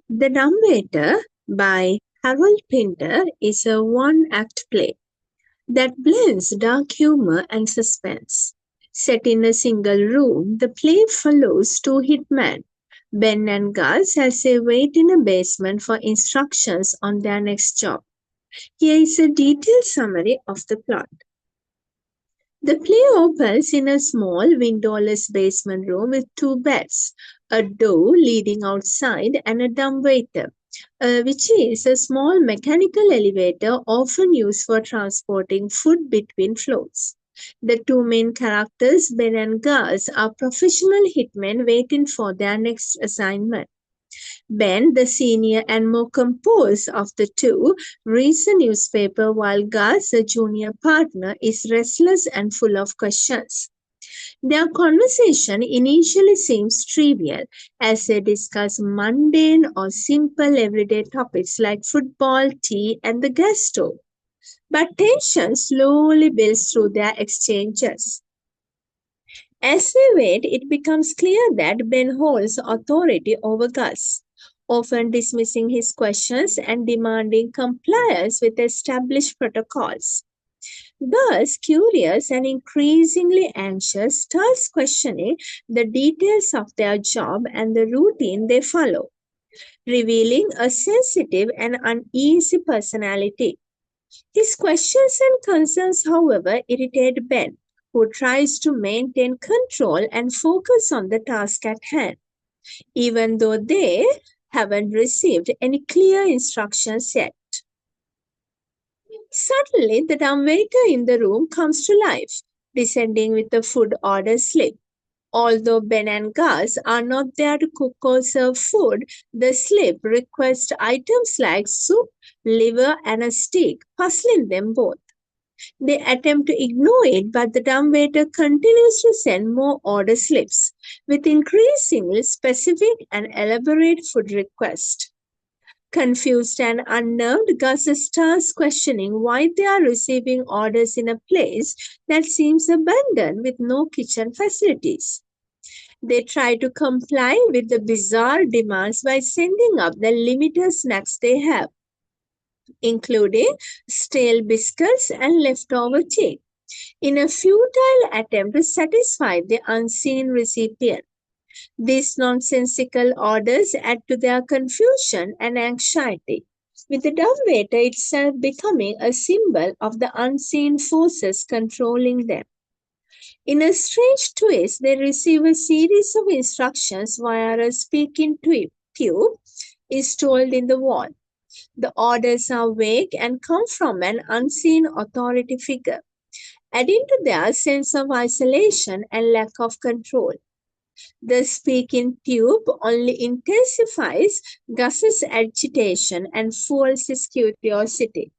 The Dumbwaiter by Harold Pinter is a one-act play that blends dark humor and suspense. Set in a single room, the play follows two hitmen, Ben and Gus, as they wait in a basement for instructions on their next job. Here is a detailed summary of the plot. The play opens in a small, windowless basement room with two beds, a door leading outside, and a dumbwaiter, which is a small mechanical elevator often used for transporting food between floors. The two main characters, Ben and Gus, are professional hitmen waiting for their next assignment. Ben, the senior and more composed of the two, reads the newspaper while Gus, the junior partner, is restless and full of questions. Their conversation initially seems trivial as they discuss mundane or simple everyday topics like football, tea, and the gas stove. But tension slowly builds through their exchanges. As they wait, it becomes clear that Ben holds authority over Gus, often dismissing his questions and demanding compliance with established protocols. Gus, curious and increasingly anxious, starts questioning the details of their job and the routine they follow, revealing a sensitive and uneasy personality. His questions and concerns, however, irritate Ben, who tries to maintain control and focus on the task at hand, even though they haven't received any clear instructions yet. Suddenly, the dumbwaiter in the room comes to life, descending with a food order slip. Although Ben and Gus are not there to cook or serve food, the slip requests items like soup, liver, and a steak, puzzling them both. They attempt to ignore it, but the dumbwaiter continues to send more order slips with increasingly specific and elaborate food requests. Confused and unnerved, Gus starts questioning why they are receiving orders in a place that seems abandoned with no kitchen facilities. They try to comply with the bizarre demands by sending up the limited snacks they have, including stale biscuits and leftover tea, in a futile attempt to satisfy the unseen recipient. These nonsensical orders add to their confusion and anxiety, with the dumbwaiter itself becoming a symbol of the unseen forces controlling them. In a strange twist, they receive a series of instructions via a speaking tube installed in the wall. The orders are vague and come from an unseen authority figure, adding to their sense of isolation and lack of control. The speaking tube only intensifies Gus's agitation and fuels his curiosity,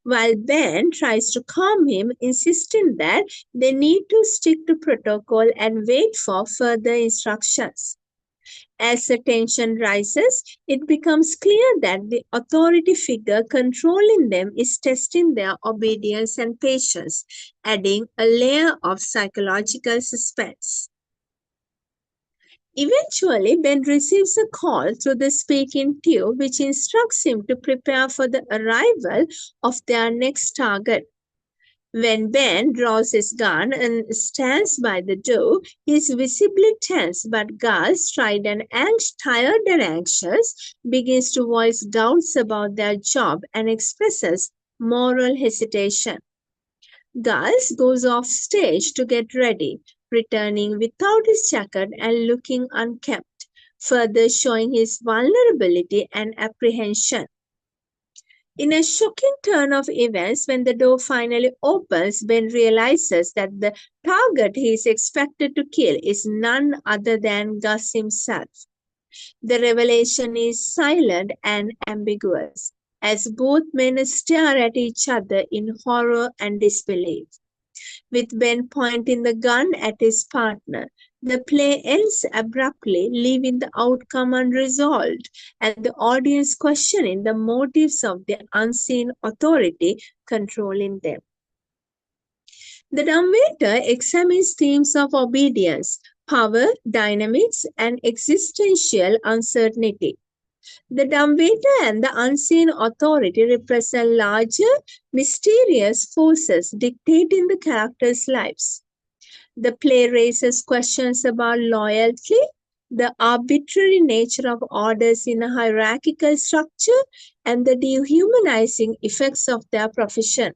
while Ben tries to calm him, insisting that they need to stick to protocol and wait for further instructions. As the tension rises, it becomes clear that the authority figure controlling them is testing their obedience and patience, adding a layer of psychological suspense. Eventually, Ben receives a call through the speaking tube which instructs him to prepare for the arrival of their next target. When Ben draws his gun and stands by the door, he is visibly tense, but Gus, tired and anxious, begins to voice doubts about their job and expresses moral hesitation. Gus goes off stage to get ready, returning without his jacket and looking unkempt, further showing his vulnerability and apprehension. In a shocking turn of events, when the door finally opens, Ben realizes that the target he is expected to kill is none other than Gus himself. The revelation is silent and ambiguous, as both men stare at each other in horror and disbelief. With Ben pointing the gun at his partner, the play ends abruptly, leaving the outcome unresolved and the audience questioning the motives of the unseen authority controlling them. The dumbwaiter examines themes of obedience, power, dynamics, and existential uncertainty. The dumbwaiter and the unseen authority represent larger, mysterious forces dictating the characters' lives. The play raises questions about loyalty, the arbitrary nature of orders in a hierarchical structure, and the dehumanizing effects of their profession.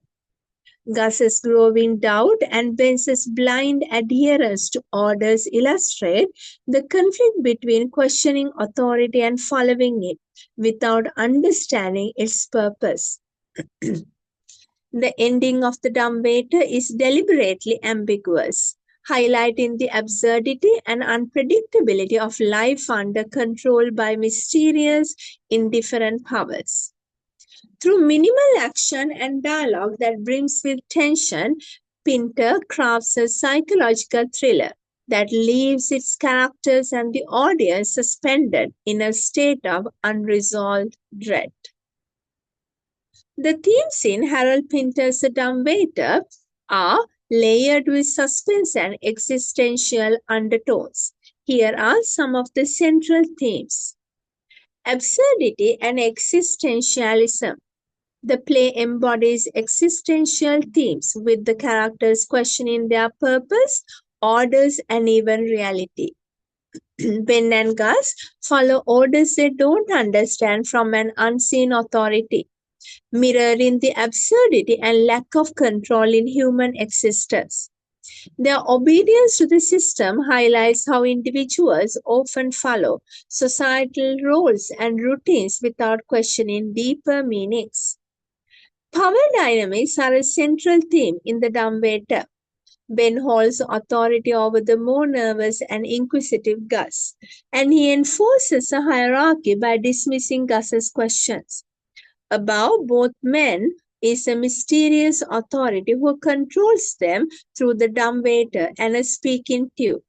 Gus's growing doubt and Ben's blind adherence to orders illustrate the conflict between questioning authority and following it without understanding its purpose. The ending of the dumbwaiter is deliberately ambiguous, highlighting the absurdity and unpredictability of life under control by mysterious, indifferent powers. Through minimal action and dialogue that brims with tension, Pinter crafts a psychological thriller that leaves its characters and the audience suspended in a state of unresolved dread. The themes in Harold Pinter's Dumbwaiter are layered with suspense and existential undertones. Here are some of the central themes: absurdity and existentialism. The play embodies existential themes with the characters questioning their purpose, orders, and even reality. Ben and Gus follow orders they don't understand from an unseen authority, mirroring the absurdity and lack of control in human existence. Their obedience to the system highlights how individuals often follow societal roles and routines without questioning deeper meanings. Power dynamics are a central theme in the dumbwaiter. Ben holds authority over the more nervous and inquisitive Gus, and he enforces a hierarchy by dismissing Gus's questions. Above both men is a mysterious authority who controls them through the dumbwaiter and a speaking tube,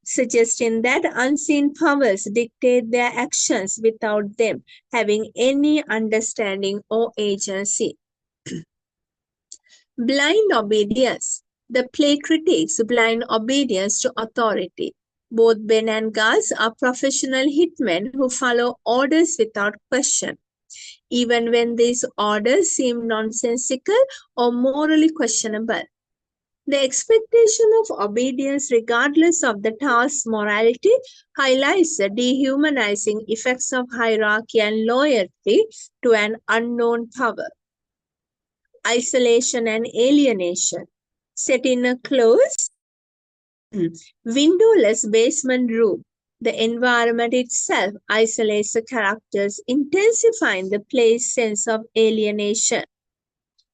suggesting that unseen powers dictate their actions without them having any understanding or agency. Blind obedience. The play critiques blind obedience to authority. Both Ben and Gus are professional hitmen who follow orders without question, even when these orders seem nonsensical or morally questionable. The expectation of obedience, regardless of the task's morality, highlights the dehumanizing effects of hierarchy and loyalty to an unknown power. Isolation and alienation. Set in a closed, windowless basement room, the environment itself isolates the characters, intensifying the play's sense of alienation.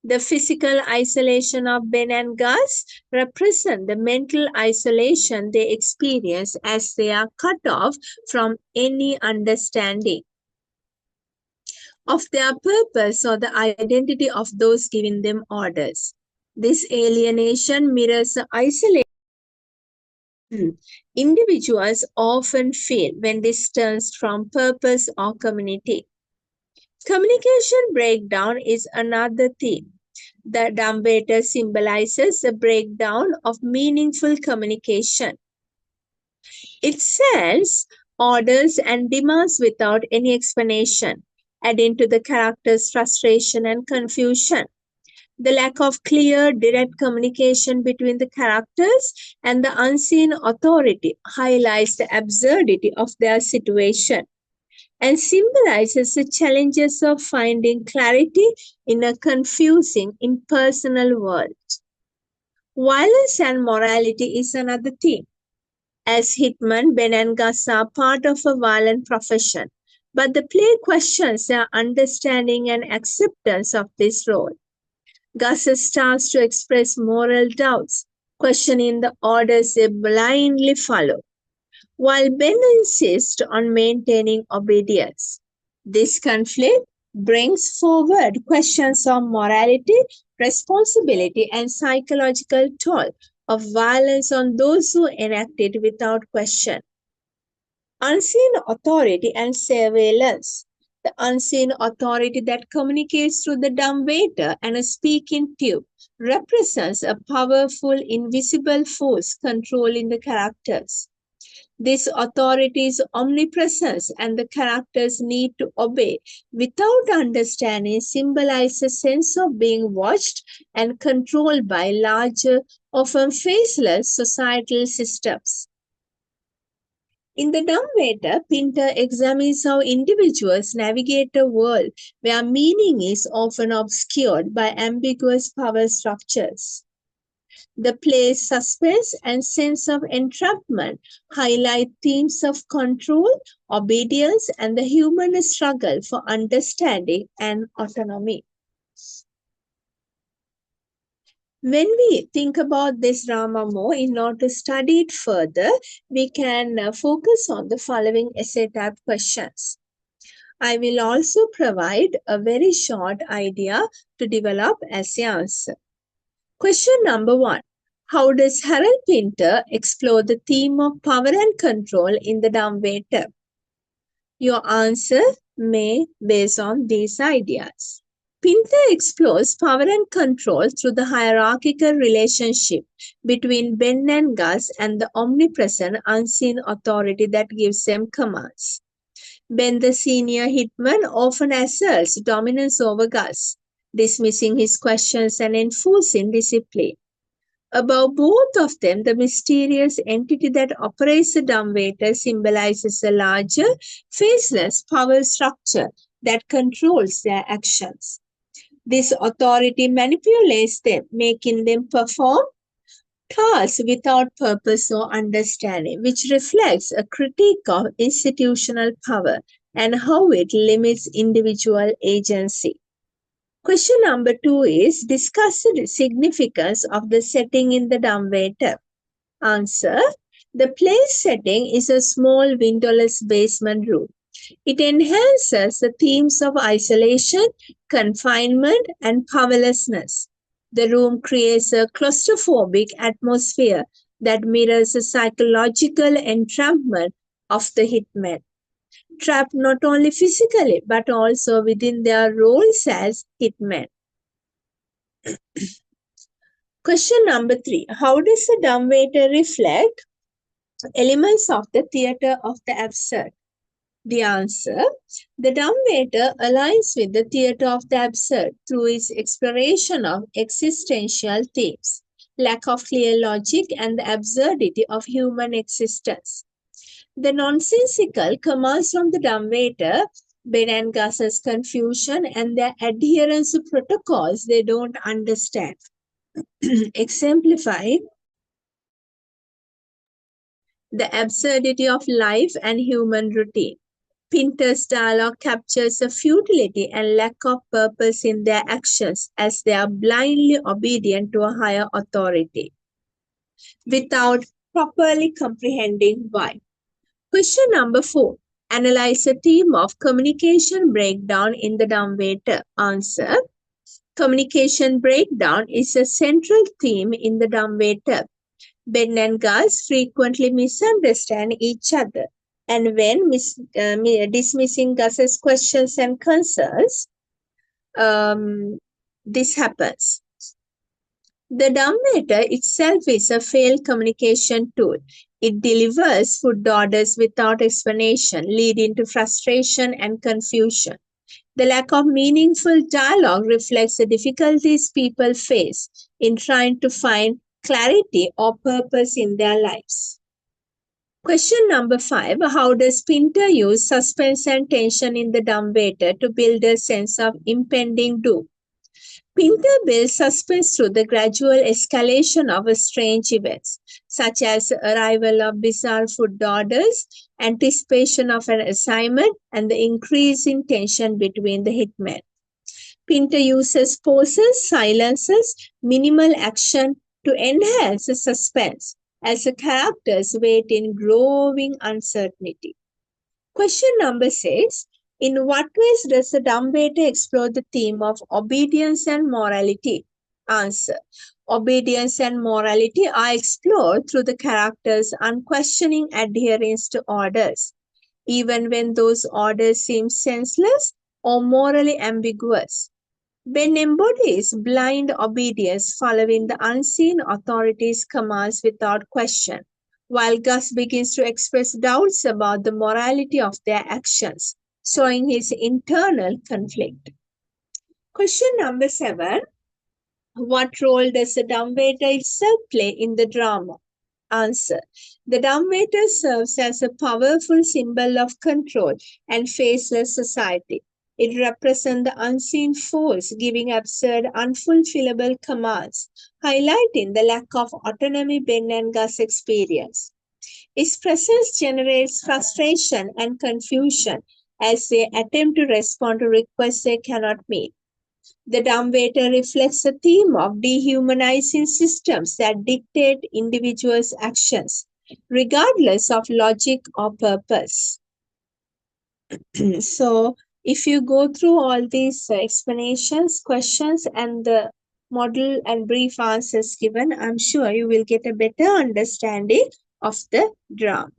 The physical isolation of Ben and Gus represent the mental isolation they experience as they are cut off from any understanding of their purpose or the identity of those giving them orders. This alienation mirrors the isolation individuals often feel when distanced from purpose or community. Communication breakdown is another theme. The dumbwaiter symbolizes the breakdown of meaningful communication. It sends orders and demands without any explanation, adding to the character's frustration and confusion. The lack of clear, direct communication between the characters and the unseen authority highlights the absurdity of their situation and symbolizes the challenges of finding clarity in a confusing, impersonal world. Violence and morality is another theme. As hitmen, Ben and Gus are part of a violent profession, but the play questions their understanding and acceptance of this role. Gus starts to express moral doubts, questioning the orders they blindly follow, while Ben insists on maintaining obedience. This conflict brings forward questions of morality, responsibility, and psychological toll of violence on those who enact it without question. Unseen authority and surveillance. The unseen authority that communicates through the dumbwaiter and a speaking tube represents a powerful invisible force controlling the characters. This authority's omnipresence and the character's need to obey without understanding symbolize a sense of being watched and controlled by larger, often faceless societal systems. In the Dumbwaiter, Pinter examines how individuals navigate a world where meaning is often obscured by ambiguous power structures. The play's suspense and sense of entrapment highlight themes of control, obedience, and the human struggle for understanding and autonomy. When we think about this drama more, in order to study it further, we can focus on the following essay type questions. I will also provide a very short idea to develop as the answer. Question number 1. How does Harold Pinter explore the theme of power and control in the Dumbwaiter? Your answer may base on these ideas. Pinter explores power and control through the hierarchical relationship between Ben and Gus and the omnipresent unseen authority that gives them commands. Ben, the senior hitman, often asserts dominance over Gus, dismissing his questions and enforcing discipline. Above both of them, the mysterious entity that operates the dumbwaiter symbolizes a larger, faceless power structure that controls their actions. This authority manipulates them, making them perform tasks without purpose or understanding, which reflects a critique of institutional power and how it limits individual agency. Question number 2 is discuss the significance of the setting in the dumbwaiter. Answer. The play's setting is a small windowless basement room. It enhances the themes of isolation, confinement, and powerlessness. The room creates a claustrophobic atmosphere that mirrors the psychological entrapment of the hitmen, trapped not only physically but also within their roles as hitmen. Question number 3. How does the dumbwaiter reflect elements of the theatre of the absurd? The answer. The dumbwaiter aligns with the theatre of the absurd through its exploration of existential themes, lack of clear logic, and the absurdity of human existence. The nonsensical commands from the dumbwaiter, Ben and Gus's confusion, and their adherence to protocols they don't understand, exemplify the absurdity of life and human routine. Pinter's dialogue captures the futility and lack of purpose in their actions as they are blindly obedient to a higher authority without properly comprehending why. Question number 4. Analyze the theme of communication breakdown in the dumbwaiter. Answer. Communication breakdown is a central theme in the dumbwaiter. Ben and Gus frequently misunderstand each other, and when dismissing Gus's questions and concerns, this happens. The dumbwaiter itself is a failed communication tool. It delivers food orders without explanation, leading to frustration and confusion. The lack of meaningful dialogue reflects the difficulties people face in trying to find clarity or purpose in their lives. Question number 5. How does Pinter use suspense and tension in the dumbwaiter to build a sense of impending doom? Pinter builds suspense through the gradual escalation of strange events, such as the arrival of bizarre food orders, anticipation of an assignment, and the increasing tension between the hitmen. Pinter uses pauses, silences, minimal action to enhance the suspense as the characters wait in growing uncertainty. Question number 6. In what ways does the dumbwaiter explore the theme of obedience and morality? Answer. Obedience and morality are explored through the characters' unquestioning adherence to orders, even when those orders seem senseless or morally ambiguous. Ben embodies blind obedience following the unseen authority's commands without question, while Gus begins to express doubts about the morality of their actions, showing his internal conflict. Question number 7. What role does the dumbwaiter itself play in the drama? Answer. The dumbwaiter serves as a powerful symbol of control and faceless society. It represents the unseen force giving absurd, unfulfillable commands, highlighting the lack of autonomy Ben and Gus experience. Its presence generates frustration and confusion as they attempt to respond to requests they cannot meet. The dumbwaiter reflects a theme of dehumanizing systems that dictate individuals' actions, regardless of logic or purpose. So, if you go through all these explanations, questions, and the model and brief answers given, I'm sure you will get a better understanding of the drama.